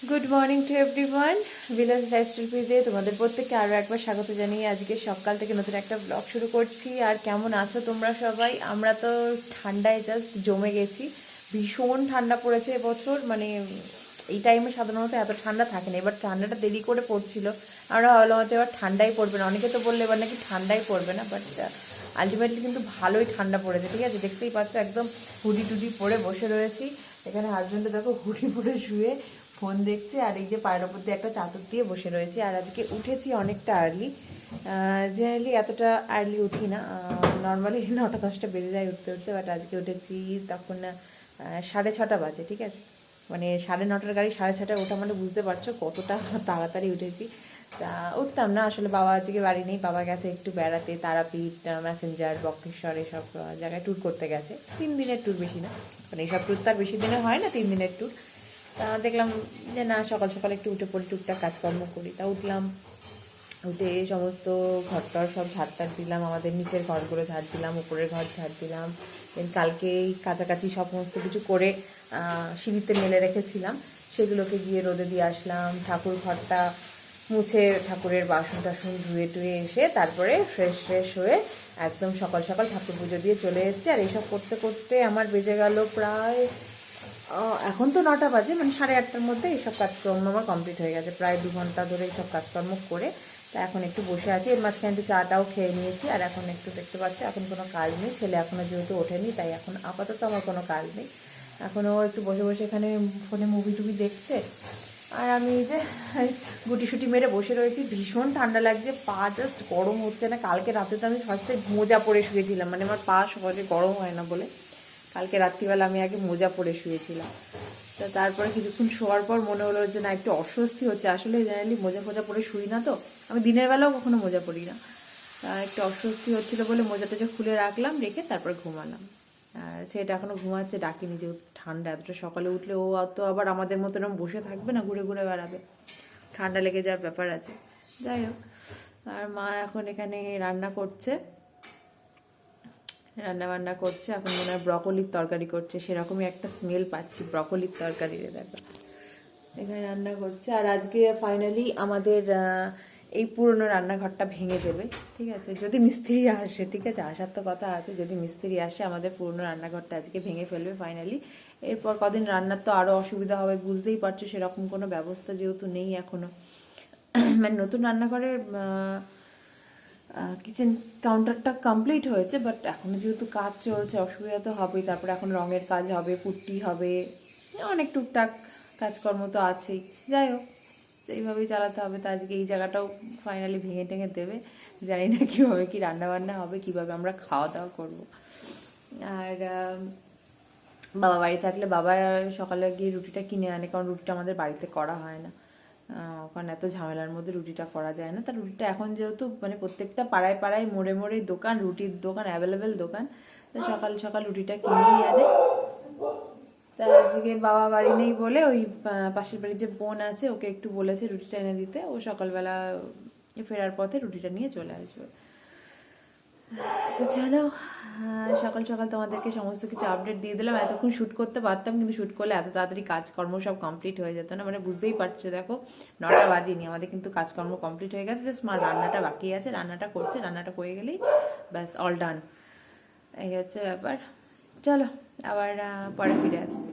Good morning to everyone. Village lifestyle পেজে তোমাদের প্রত্যেককে আরও একবার স্বাগত জানিয়ে আজকে সকাল থেকে নতুন একটা ব্লগ শুরু করছি। আর কেমন আছো তোমরা সবাই? আমরা তো ঠান্ডায় জাস্ট জমে গেছি। ভীষণ ঠান্ডা পড়েছে এবছর, মানে এই টাইমে সাধারণত এত ঠান্ডা থাকে না। এবার ঠান্ডাটা দেরি করে পড়ছিল। আমরা ভাবলাম হয়তো এবার ঠান্ডাই পড়বে না, অনেকে তো বললে এবার নাকি ঠান্ডাই পড়বে না, বাট আলটিমেটলি কিন্তু ভালোই ঠান্ডা পড়েছে। ঠিক আছে, দেখতেই পাচ্ছ একদম হুডি টুডি পরে বসে রয়েছি। এখানে হাজব্যান্ডে দেখো হুডি পরে শুয়ে ফোন দেখছে, আর এই যে পায়ের ওপর দিয়ে একটা চাদর দিয়ে বসে রয়েছি। আর আজকে উঠেছি অনেকটা আর্লি। জেনারেলি এতটা আর্লি উঠি না, নর্মালি 9টা-10টা বেজে যায় উঠতে উঠতে, বাট আজকে উঠেছি তখন 6:30 বাজে। ঠিক আছে, মানে 9:30টার গাড়ি 6:30টায় ওঠা মানে বুঝতে পারছো কতটা তাড়াতাড়ি উঠেছি। তা উঠতাম না আসলে, বাবা আজকে বাড়ি নেই, বাবা গেছে একটু বেড়াতে, তারাপীঠ, ম্যাসেঞ্জার, বক্রেশ্বর এসব জায়গায় ট্যুর করতে গেছে। 3 দিনের ট্যুর, বেশি না, মানে এইসব ট্যুর তার বেশি দিনে হয় না, 3 দিনের ট্যুর। তা দেখলাম যে না, সকাল সকাল একটু উঠে পড়ি, টুকটাক কাজকর্ম করি। তা উঠলাম, উঠে সমস্ত ঘরটর সব ঝাড় দিলাম, আমাদের নিচের ঘরগুলো ঝাড় দিলাম, উপরের ঘর ঝাড় দিলাম। দেন কালকেই কাছাকাছি সমস্ত কিছু করে সিঁড়িতে মেলে রেখেছিলাম, সেগুলোকে গিয়ে রোদে দিয়ে আসলাম। ঠাকুর ঘরটা মুছে ঠাকুরের বাসন টাসন ধুয়ে টুয়ে এসে তারপরে ফ্রেশ হয়ে একদম সকাল সকাল ঠাকুর পুজো দিয়ে চলে এসেছি। আর এইসব করতে করতে আমার বেজে গেল প্রায়, এখন তো 9টা বাজে, মানে 8:30টার মধ্যে এইসব কাজকর্ম আমার কমপ্লিট হয়ে গেছে। প্রায় 2 ঘন্টা ধরে এইসব কাজকর্ম করে তা এখন একটু বসে আছি। এর মাঝখানে একটু চাটাও খেয়ে নিয়েছি। আর এখন একটু দেখতে পাচ্ছি এখন কোনো কাজ নেই, ছেলে এখনও যেহেতু ওঠেনি, তাই এখন আপাতত আমার কোনো কাজ নেই। এখনও একটু বসে বসে এখানে ফোনে মুভি টুভি দেখছে, আর আমি এই যে গুটি সুটি মেরে বসে রয়েছি। ভীষণ ঠান্ডা লাগছে, পা জাস্ট গরম হচ্ছে না। কালকে রাতে তো আমি ফার্স্টে মোজা পরে শুয়েছিলাম, মানে আমার পা সহজে গরম হয় না বলে কালকে রাত্রিবেলা আমি আগে মোজা পরে শুয়েছিলাম। তা তারপরে কিছুক্ষণ শোয়ার পর মনে হলো যে না, একটু অস্বস্তি হচ্ছে। আসলে জেনারেলি মোজা ফোজা পরে শুই না, তো আমি দিনের বেলাও কখনো মোজা পরি না। একটু অস্বস্তি হচ্ছিলো বলে মোজাটা যে খুলে রাখলাম, রেখে তারপর ঘুমালাম। আর সেটা এখনো ঘুমাচ্ছে, ডাকিনি, যেহেতু ঠান্ডা এতটা সকালে উঠলে ও তো আবার আমাদের মতো এরকম বসে থাকবে না, ঘুরে ঘুরে বেড়াবে, ঠান্ডা লেগে যাওয়ার ব্যাপার আছে। যাই হোক, আর মা এখন এখানে রান্না করছে, রান্না বান্না করছে। এখন মনে হয় ব্রকলির তরকারি করছে, সেরকমই একটা স্মেল পাচ্ছি ব্রকলির তরকারির। দেখো এখানে রান্না করছে। আর আজকে ফাইনালি আমাদের এই পুরনো রান্নাঘরটা ভেঙে দেবে। ঠিক আছে, যদি মিস্ত্রি আসে, ঠিক আছে, আসার তো কথা আছে, যদি মিস্ত্রি আসে আমাদের পুরনো রান্নাঘরটা আজকে ভেঙে ফেলবে ফাইনালি। এরপর কদিন রান্নার তো আরও অসুবিধা হবে, বুঝতেই পারছো, সেরকম কোনো ব্যবস্থা যেহেতু নেই এখনো। মানে নতুন রান্নাঘরের কিচেন কাউন্টারটা কমপ্লিট হয়েছে, বাট এখনও যেহেতু কাজ চলছে অসুবিধা তো হবেই। তারপরে এখন রঙের কাজ হবে, পুট্টি হবে, অনেক টুকটাক কাজকর্ম তো আছেই। যাই হোক, সেইভাবেই চালাতে হবে। তো আজকে এই জায়গাটাও ফাইনালি ভেঙে টেঙে দেবে। জানি না কীভাবে কি রান্নাবান্না হবে, কীভাবে আমরা খাওয়া দাওয়া করবো। আর বাবা বাড়ি থাকলে বাবা সকালে গিয়ে রুটিটা কিনে আনে, কারণ রুটিটা আমাদের বাড়িতে করা হয় না, কারণ এত ঝামেলার মধ্যে রুটিটা করা যায় না। তার রুটিটা এখন যেহেতু মানে প্রত্যেকটা পাড়ায় পাড়ায় মোড়ে মোড়ে দোকান, রুটির দোকান, অ্যাভেলেবেল দোকান, তো সকাল সকাল রুটিটা কিনেই আনে। তা আজকে বাবা বাড়ি নেই বলে ওই পাশের বাড়ির যে বোন আছে ওকে একটু বলেছে রুটিটা এনে দিতে, ও সকালবেলা ফেরার পথে রুটিটা নিয়ে চলে আসবে। তো চলো, সকাল সকাল তোমাদেরকে সমস্ত কিছু আপডেট দিয়ে দিলাম। এতক্ষণ শ্যুট করতে পারতাম, কিন্তু শ্যুট করলে এত তাড়াতাড়ি কাজকর্ম সব কমপ্লিট হয়ে যেত না, মানে বুঝতেই পারছো। দেখো 9টা বাজেনি, আমাদের কিন্তু কাজকর্ম কমপ্লিট হয়ে গেছে। জাস্ট মা রান্নাটা বাকি আছে, রান্নাটা করছে, রান্নাটা করে গেলেই ব্যাস অল ডান, এই হচ্ছে ব্যাপার। চলো আবার পরে ফিরে আসছি।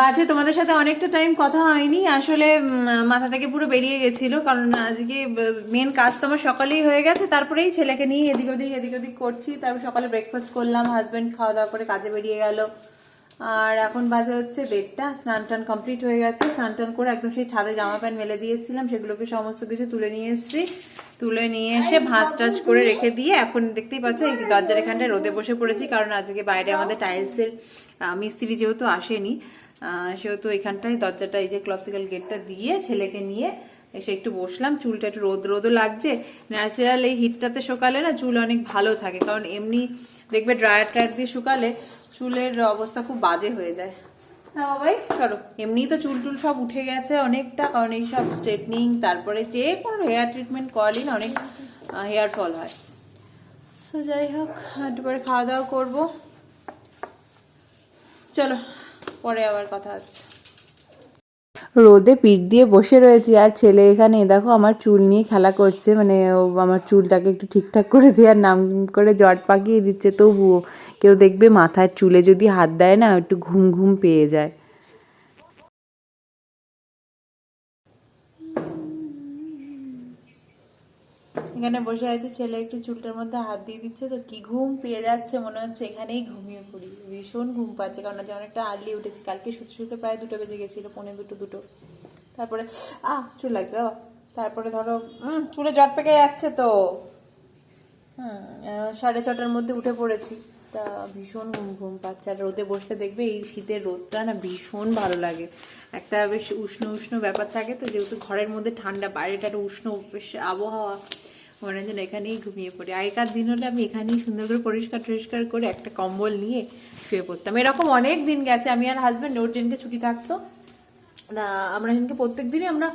মাঝে তোমাদের সাথে অনেকটা টাইম কথা হয়নি, আসলে মাথা থেকে পুরো বেরিয়ে গেছিল, কারণ আজকে মেন কাজ তো আমার সকালেই হয়ে গেছে। তারপরেই ছেলেকে নিয়ে এদিক ওদিক করছি। তারপর সকালে ব্রেকফাস্ট করলাম, হাজব্যান্ড খাওয়া দাওয়া করে কাজে বেরিয়ে গেল। আর এখন বাজে হচ্ছে 1:30। স্নান টান কমপ্লিট হয়ে গেছে, স্নান টান করে একদম সেই ছাদে জামা প্যান্ট মেলে দিয়ে এসেছিলাম, সেগুলোকে সমস্ত কিছু তুলে নিয়ে এসেছি। তুলে নিয়ে এসে ভাঁজ টাজ করে রেখে দিয়ে এখন দেখতেই পাচ্ছ এই দরজার এখানটায় রোদে বসে পড়েছি, কারণ আজকে বাইরে আমাদের টাইলসের মিস্ত্রি যেহেতু আসেনি, সেহেতু এখানটায় দরজাটা, এই যে ক্লপসিক্যাল গেটটা দিয়ে ছেলেকে নিয়ে এসে একটু বসলাম। চুলটা একটু রোদও লাগছে। ন্যাচারাল এই হিটটাতে শুকালে না চুল অনেক ভালো থাকে, কারণ এমনি দেখবে ড্রায়ার ট্রায়ার দিয়ে শুকালে চুলের অবস্থা খুব বাজে হয়ে যায়। হ্যাঁ বাবাই সরো, এমনি তো চুল টুল সব উঠে গেছে অনেকটা, কারণ এই সব স্ট্রেটনিং তারপরে যে কোনো হেয়ার ট্রিটমেন্ট করালি না অনেক হেয়ার ফল হয়। তো যাই হোক, একটু পরে খাওয়া দাওয়া করবো। চলো পরে আবার কথা হচ্ছে। রোদে পিঠ দিয়ে বসে রয়েছি আর ছেলে এখানে দেখো আমার চুল নিয়ে খেলা করছে, মানে ও আমার চুলটাকে একটু ঠিকঠাক করে দেওয়ার নাম করে জট পাকিয়ে দিচ্ছে। তবুও কেউ দেখবে মাথার চুলে যদি হাত দেয় না একটু ঘুম ঘুম পেয়ে যায়। এখানে বসে আছে ছেলে, একটু চুলটার মধ্যে হাত দিয়ে দিচ্ছে তো কি ঘুম পেয়ে যাচ্ছে, মনে হচ্ছে এখানেই ঘুমিয়ে পড়ি। ভীষণ ঘুম পাচ্ছে, কারণ আজ অনেকটা আর্লি উঠেছি। কালকে শুতে শুতে প্রায় 2টা বেজে গেছিলো, 1:45-2। তারপরে চুল লাগছে বাবা। তারপরে ধরো চুলে জট পেকে যাচ্ছে তো 6:30টার মধ্যে উঠে পড়েছি। তা ভীষণ ঘুম ঘুম পাচ্ছে। আর রোদে বসলে দেখবে এই শীতের রোদটা না ভীষণ ভালো লাগে। একটা বেশ উষ্ণ উষ্ণ ব্যাপার থাকে তো, যেহেতু ঘরের মধ্যে ঠান্ডা, বাইরেটা একটা উষ্ণ বেশ আবহাওয়া, মনে হয় যেন এখানেই ঘুমিয়ে পড়ি। আগেকার দিন হলে আমি এখানেই সুন্দর করে পরিষ্কার টরিষ্কার করে একটা কম্বল নিয়ে শুয়ে পড়তাম। এরকম অনেক দিন গেছে, আমি আর হাজব্যান্ড, ওর দিনকে ছুটি থাকতো না, আমরা সেদিনকে প্রত্যেক দিনই আমরা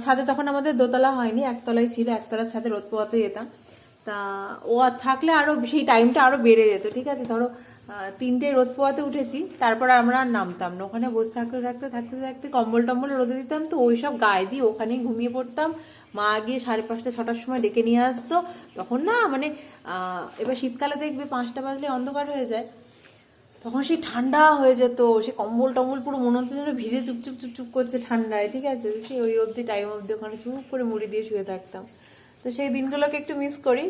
ছাদে, তখন আমাদের দোতলা হয়নি, একতলায় ছিল, একতলার ছাদে রোদ পোয়াতে যেতাম। তা ও আর থাকলে আরো সেই টাইমটা আরো বেড়ে যেত। ঠিক আছে, ধরো 3টে রোদ পোয়াতে উঠেছি, তারপর আমরা আর নামতাম না, ওখানে বসে থাকতে থাকতে থাকতে থাকতে কম্বল টম্বল রোদে দিতাম, তো ওই সব গায়ে দিয়ে ওখানেই ঘুমিয়ে পড়তাম। মা গিয়ে 5:30-6টার সময় ডেকে নিয়ে আসতো। তখন না মানে এবার শীতকালে দেখবে 5টা বাজলে অন্ধকার হয়ে যায়, তখন সেই ঠান্ডা হয়ে যেত, সে কম্বল টম্বল পুরো মনে হচ্ছে যেন ভিজে চুপচুপ চুপচুপ করছে ঠান্ডায়। ঠিক আছে, সেই ওই অবধি টাইম অবধি ওখানে চুপ করে মুড়ি দিয়ে শুয়ে থাকতাম। তো সেই দিনগুলোকে একটু মিস করি।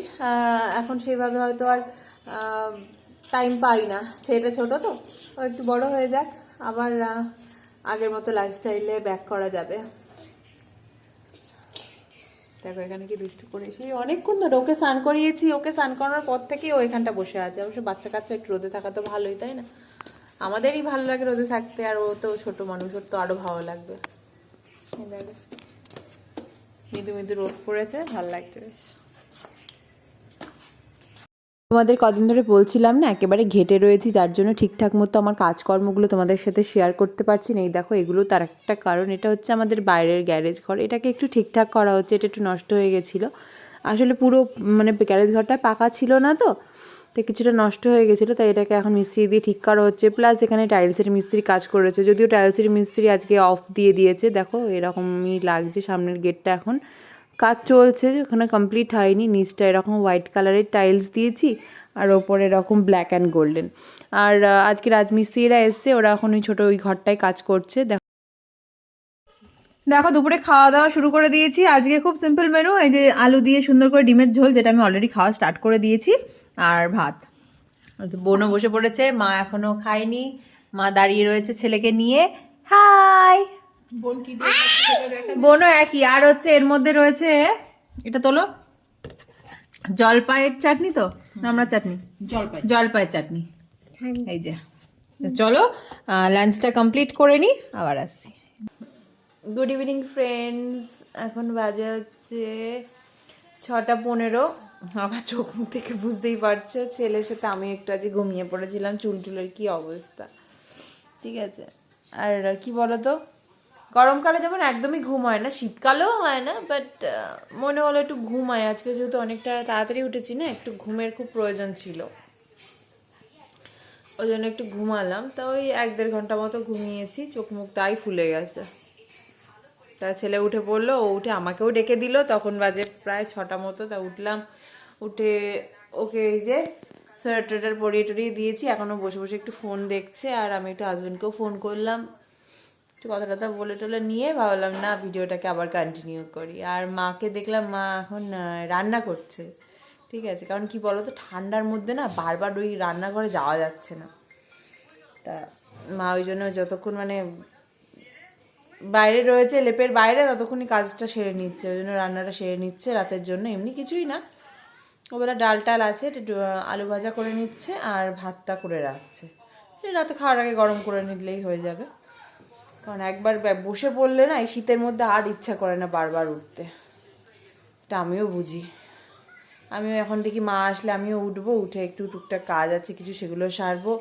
এখন সেইভাবে হয়তো আর টাইম পাই না, ছেলেটা ছোটো তো, ও একটু বড় হয়ে যাক, আবার আগের মতো লাইফস্টাইলে ব্যাক করা যাবে। দেখো এখানে কি দুষ্টু করেছি, অনেকক্ষণ ধরে ওকে স্নান করিয়েছি, ওকে স্নান করানোর পর থেকেই ও এখানটা বসে আছে। অবশ্য বাচ্চা কাচ্চা একটু রোদে থাকা তো ভালোই, তাই না? আমাদেরই ভালো লাগে রোদে থাকতে, আর ও তো ছোট মানুষ, ওর তো আরো ভালো লাগবে। মৃদু মৃদু রোদ পড়েছে, ভালো লাগছে বেশ। তোমাদের কদিন ধরে বলছিলাম না একেবারে ঘেটে রয়েছি, যার জন্য ঠিকঠাক মতো আমার কাজকর্মগুলো তোমাদের সাথে শেয়ার করতে পারছি না। এই দেখো এগুলো তার একটা কারণ, এটা হচ্ছে আমাদের বাইরের গ্যারেজ ঘর, এটাকে একটু ঠিকঠাক করা হচ্ছে, এটা একটু নষ্ট হয়ে গেছিলো। আসলে পুরো মানে গ্যারেজ ঘরটা পাকা ছিল না তো, তো কিছুটা নষ্ট হয়ে গেছিলো, তাই এটাকে এখন মিস্ত্রি দিয়ে ঠিক করা হচ্ছে। প্লাস এখানে টাইলসের মিস্ত্রি কাজ করেছে, যদিও টাইলসের মিস্ত্রি আজকে অফ দিয়ে দিয়েছে। দেখো এরকমই লাগছে, সামনের গেটটা এখন কাজ চলছে, ওখানে কমপ্লিট হয়নি। নিচটা এরকম হোয়াইট কালারের টাইলস দিয়েছি, আর ওপরে এরকম ব্ল্যাক অ্যান্ড গোল্ডেন। আর আজকে রাজমিস্ত্রিরা এসছে, ওরা এখন ওই ছোটো ওই ঘরটায় কাজ করছে। দেখো দুপুরে খাওয়া দাওয়া শুরু করে দিয়েছি। আজকে খুব সিম্পল মেনু, এই যে আলু দিয়ে সুন্দর করে ডিমের ঝোল, যেটা আমি অলরেডি খাওয়া স্টার্ট করে দিয়েছি, আর ভাত। বোনও বসে পড়েছে, মা এখনো খায়নি, মা দাঁড়িয়ে রয়েছে ছেলেকে নিয়ে। হাই বোনও একই। আর হচ্ছে এর মধ্যে রয়েছে, এটা তোলো, জলপাইয়ের চাটনি, তো আমরা চাটনি, জলপাইয়ের চাটনি, এই যে। চলো লাঞ্চটা কমপ্লিট করে নিই, আবার আসছি। গুড ইভিনিং ফ্রেন্ডস, এখন বাজে হচ্ছে 6:15। আমার চোখ মুখ থেকে বুঝতেই পারছো, ছেলের সাথে আমি একটু আজ ঘুমিয়ে পড়েছিলাম, চুল টুলের কি অবস্থা। ঠিক আছে, আর কি বলতো, গরমকালে যেমন একদমই ঘুম হয় না, শীতকালেও হয় না, বাট মনে হলো একটু ঘুম হয়। আজকে যেহেতু অনেকটা তাড়াতাড়ি উঠেছি না, একটু ঘুমের খুব প্রয়োজন ছিল, ওই জন্য একটু ঘুমালাম। তা ওই 1-1.5 ঘন্টা মতো ঘুমিয়েছি, চোখ মুখ তাই ফুলে গেছে। তা ছেলে উঠে পড়লো, ও উঠে আমাকেও ডেকে দিল, তখন বাজে প্রায় 6টা মতো। তা উঠলাম, উঠে ওকে এই যে সোয়েটার টোয়েটার পরিয়ে টরিয়ে দিয়েছি, এখনও বসে বসে একটু ফোন দেখছে। আর আমি একটু হাজব্যান্ডকেও ফোন করলাম, একটু কথা টথা বলে টলে নিয়ে ভাবলাম না ভিডিওটাকে আবার কন্টিনিউ করি। আর মাকে দেখলাম, মা এখন রান্না করছে। ঠিক আছে, কারণ কি বলতো, ঠান্ডার মধ্যে না বারবার ওই রান্নাঘরে যাওয়া যাচ্ছে না। তা মা ওই জন্য যতক্ষণ মানে বাইরে রয়েছে, লেপের বাইরে, ততক্ষণই কাজটা সেরে নিচ্ছে, ওই জন্য রান্নাটা সেরে নিচ্ছে রাতের জন্য। এমনি কিছুই না, ওবেলা ডাল টাল আছে, একটু আলু ভাজা করে নিচ্ছে, আর ভাতটা করে রাখছে, রাতে খাওয়ার আগে গরম করে নিলেই হয়ে যাবে। কারণ একবার বসে পড়লে না এই শীতের মধ্যে আর ইচ্ছা করে না বারবার উঠতে, এটা আমিও বুঝি। আমিও এখন দেখি মা আসলে আমিও উঠবো, উঠে একটু টুকটাক কাজ আছে কিছু, সেগুলো সারবো।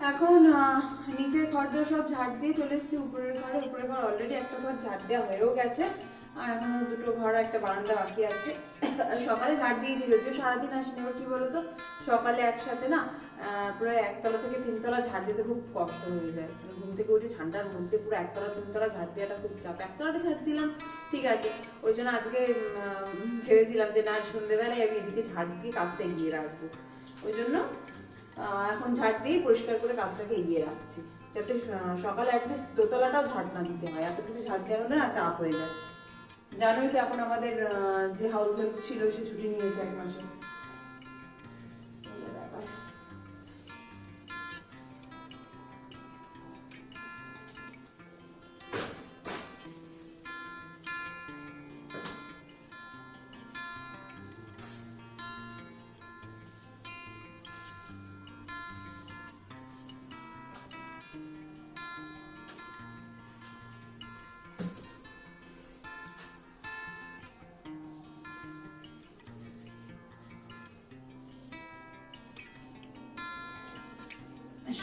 এখন নিচের ঘর দিয়ে সব ঝাড় দিয়ে চলে এসেছি উপরের ঘরে। উপরের ঘর অলরেডি একটা ঘর ঝাড় দেওয়া হয়েও গেছে, আর এখন দুটো ঘর একটা বারান্দা বাকি আছে। সকালে ঝাড় দিয়েছি, যদিও সারাদিন আসেনি। এবার কি বলতো, সকালে একসাথে না পুরো একতলা থেকে তিনতলা ঝাড় দিতে খুব কষ্ট হয়ে যায়। ঘুম থেকে উঠে ঠান্ডার মধ্যে পুরো একতলা তিনতলা ঝাড় দেওয়াটা খুব চাপ। একতলাটা ঝাড় দিলাম ঠিক আছে, ওই জন্য আজকে ভেবেছিলাম যে না, সন্ধ্যেবেলায় আমি এদিকে ঝাড় দিয়ে কাজটা এগিয়ে রাখবো। ওই জন্য এখন ঝাড় দিয়ে পরিষ্কার করে কাজটাকে এগিয়ে রাখছি, যাতে সকালে অ্যাটলিস্ট দোতলাটাও ঝাড় না দিতে হয়। এতটুকু ঝাড় দেওয়া হলে না চাপ হয়ে যায়। জানোই তো এখন আমাদের যে হাউস হেল্প ছিল সে ছুটি নিয়েছে 1 মাসে।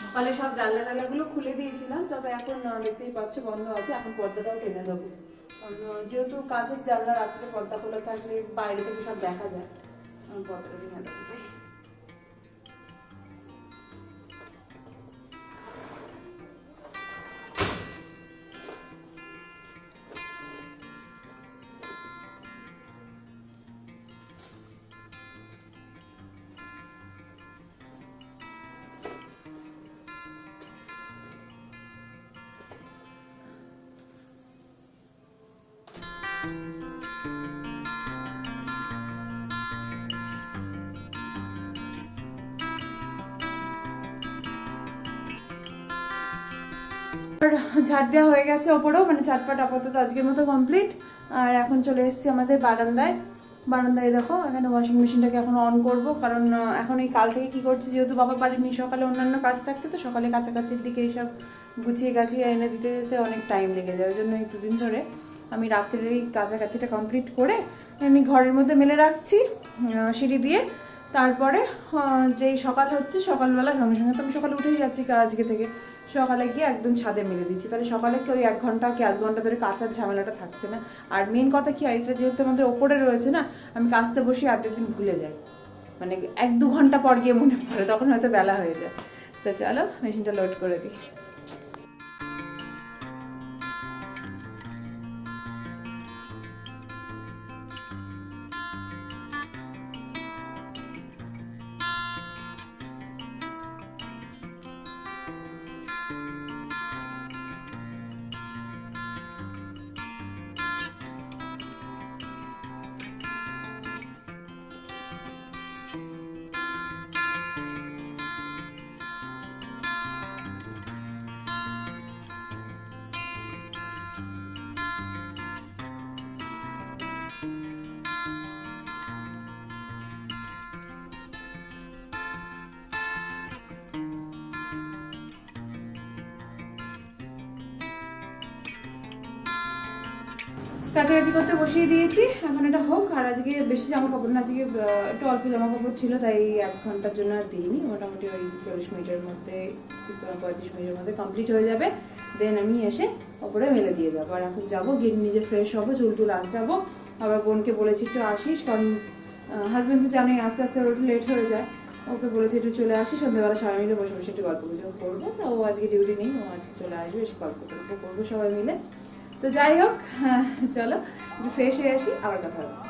সকালে সব জানলা টালাগুলো খুলে দিয়েছিলাম, তবে এখন দেখতেই পাচ্ছ বন্ধ আছে। এখন পর্দাটাও টেনে দেবো, যেহেতু কাঁচের জানলা, রাত্রে পর্দা খোলা থাকলে বাইরে থেকে সব দেখা যায়। পর্দাটা টেনে দেবো। ঝাড় দেওয়া হয়ে গেছে ওপরেও, মানে চারপাট আপাতত আজকের মতো কমপ্লিট। আর এখন চলে এসেছি আমাদের বারান্দায়। বারান্দায় দেখো, এখানে ওয়াশিং মেশিনটাকে এখন অন করব, কারণ এখন এই কাল থেকে কি করছি, যেহেতু বাবা বাড়ির সকালে অন্যান্য কাজ থাকছে, তো সকালে কাছাকাছির দিকে এইসব গুছিয়ে গাছিয়ে এনে দিতে দিতে অনেক টাইম লেগে যায়। ওই জন্য এই 2 দিন ধরে আমি রাত্রের এই কাছাকাছিটা কমপ্লিট করে আমি ঘরের মধ্যে মেলে রাখছি সিঁড়ি দিয়ে। তারপরে যেই সকাল হচ্ছে, সকালবেলা সঙ্গে সঙ্গে তো আমি সকালে উঠেই যাচ্ছি আজকে থেকে, সকালে গিয়ে একদম ছাদে মেলে দিচ্ছি। তাহলে সকালে কি ওই 1 ঘন্টা কি 1.5 ঘন্টা ধরে কাচার ঝামেলাটা থাকছে না। আর মেন কথা কি, এটা যেহেতু আমাদের ওপরে রয়েছে না, আমি কাচতে বসি অর্ধেক দিন ভুলে যাই, মানে 1-2 ঘন্টা পর গিয়ে মনে পড়ে, তখন হয়তো বেলা হয়ে যায়। তো চলো মেশিনটা লোড করে দিই। কাছাকাছি করতে বসিয়ে দিয়েছি, এখন এটা হোক। আর আজকে বেশি জামা কাপড় না, আজকে একটু অল্প জামা কাপড় ছিল, তাই 1 ঘন্টার জন্য আর দিইনি। মোটামুটি ওই 40 মিনিটের মধ্যে, 35 মিনিটের মধ্যে কমপ্লিট হয়ে যাবে। দেন আমি এসে ওপরে মেলে দিয়ে যাবো। আর এখন যাবো, গিয়ে নিজে ফ্রেশ হবো, চুল টুল আঁচড়াবো। আবার বোনকে বলেছি একটু আসিস, কারণ হাজব্যান্ড তো জানোই আস্তে আস্তে ওর একটু লেট হয়ে যায়। ওকে বলেছি একটু চলে আসি, সন্ধ্যাবেলা সবাই মিলে বসে বসে একটু গল্প গুজব করবো। তো ও আজকে ডিউটি নেই, ও আজকে চলে আসবে, এসে গল্প টল্প করবো সবাই মিলে। তো যাই হোক, চলো একটু ফ্রেশ হয়ে আসি, আবার কথা হচ্ছে।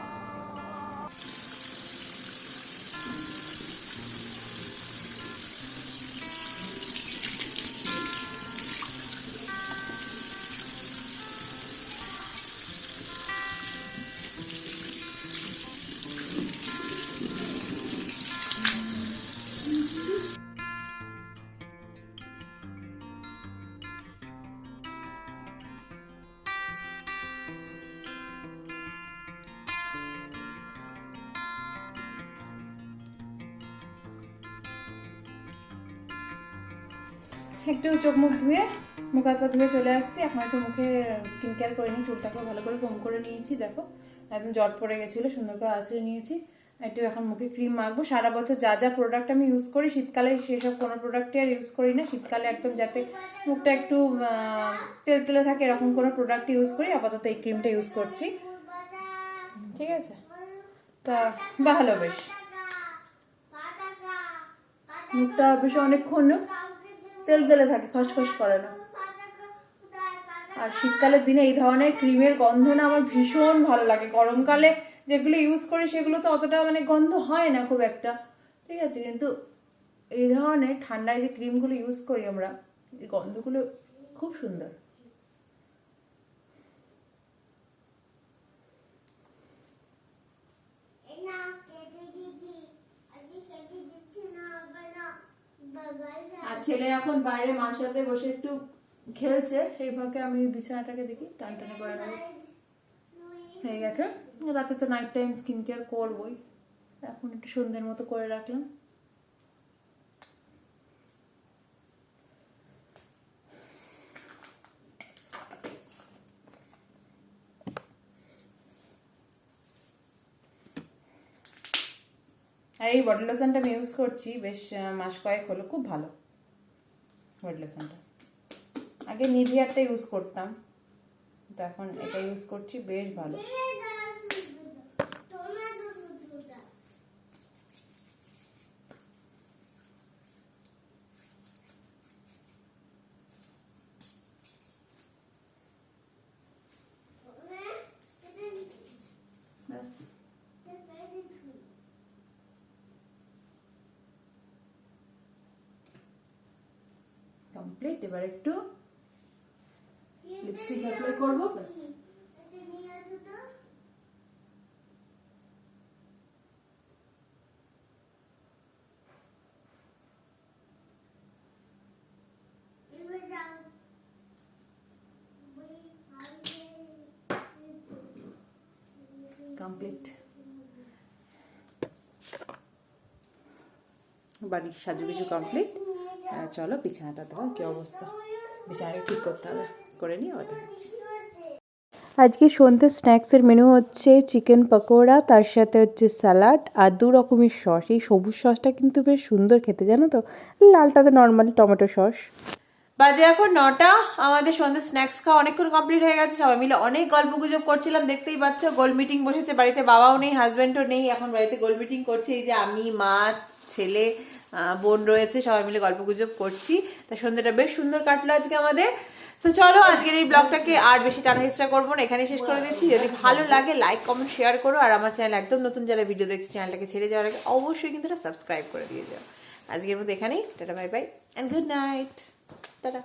একটু চোখ মুখ ধুয়ে, মুখ হাত পা ধুয়ে চলে আসছি। এখন একটু মুখে স্কিন কেয়ার করে নিই, চুলটাকে ভালো করে কম করে নিয়েছি। দেখো একদম জট পড়ে গেছিলো, সুন্দর করে আঁচড়ে নিয়েছি। একটু এখন মুখে ক্রিম মাখবো। সারা বছর যা যা প্রোডাক্ট আমি ইউজ করি, শীতকালে সেসব কোনো প্রোডাক্টই আর ইউজ করি না। শীতকালে একদম যাতে মুখটা একটু তেল তেলে থাকে এরকম কোনো প্রোডাক্ট ইউজ করি। আপাতত এই ক্রিমটা ইউজ করছি, ঠিক আছে? তা ভালো, বেশ মুখটা বেশ অনেকক্ষণ তেল তেলে থাকে, খসখস করে না। আর শীতকালের দিনে এই ধরনের ক্রিমের গন্ধ না আমার ভীষণ ভালো লাগে। গরমকালে যেগুলো ইউজ করি সেগুলো তো অতটা মানে গন্ধ হয় না খুব একটা, ঠিক আছে? কিন্তু এই ধরনের ঠান্ডায় যে ক্রিমগুলো ইউজ করি আমরা, এই গন্ধগুলো খুব সুন্দর। আর ছেলে এখন বাইরে মার সাথে বসে একটু খেলছে, সেই ফাঁকে আমি বিছানাটাকে দেখি টানটানে করে নেবো। হয়ে গেছে, রাতে তো নাইট টাইম স্কিন কেয়ার করবোই, এখন একটু সন্ধ্যের মতো করে রাখলাম। আর এই বডি লোশনটা আমি ইউজ করছি বেশ মাস কয়েক হলো, খুব ভালো বডি লোশনটা। আগে নিভিয়ারটা ইউজ করতাম, তো এখন এটা ইউজ করছি, বেশ ভালো। কমপ্লিট। এবার একটু লিপস্টিক অ্যাপ্লাই করবো, ব্যাস। কমপ্লিট। বাড়ির সাজুগুজু কমপ্লিট। চলো বিছানাটা দেখো কি অবস্থা, বিছানাটা ঠিক করতে হবে, করে নিয়ে আবার দেখাচ্ছি। আজকে সন্ধ্যে স্ন্যাক্সের মেনু হচ্ছে চিকেন পকোড়া, তার সাথে হচ্ছে স্যালাড আর 2 রকমের সস। এই সবুজ সসটা কিন্তু বেশ সুন্দর খেতে, জানো তো, লালটা তো নর্মাল টমেটো সস। বাজে এখন 9টা, আমাদের সন্ধ্যে স্ন্যাক্স খাওয়া অনেকক্ষণ কমপ্লিট হয়ে গেছে। সবাই মিলে অনেক গল্প গুজব করছিলাম, দেখতেই পাচ্ছ। গোল মিটিং বসেছে বাড়িতে, বাবাও নেই, হাজব্যান্ডও নেই, এখন বাড়িতে গোল মিটিং করছে। এই যে আমি, মা, ছেলে, বোন রয়েছে, সবাই মিলে গল্প গুজব করছি। তা সন্ধ্যাটা বেশ সুন্দর কাটলো আজকে আমাদের। তো চলো আজকের এই ব্লগটাকে আর বেশি টানা হিস্ট্রা করবো না, এখানে শেষ করে দিচ্ছি। যদি ভালো লাগে লাইক কমেন্ট শেয়ার করো, আর আমার চ্যানেল একদম নতুন যারা ভিডিও দেখছে চ্যানেলটাকে ছেড়ে যাওয়ার আগে অবশ্যই কিন্তু এটা সাবস্ক্রাইব করে দিয়ে যাও। আজকের মধ্যে এখানেই, tata bye bye and good night, tata.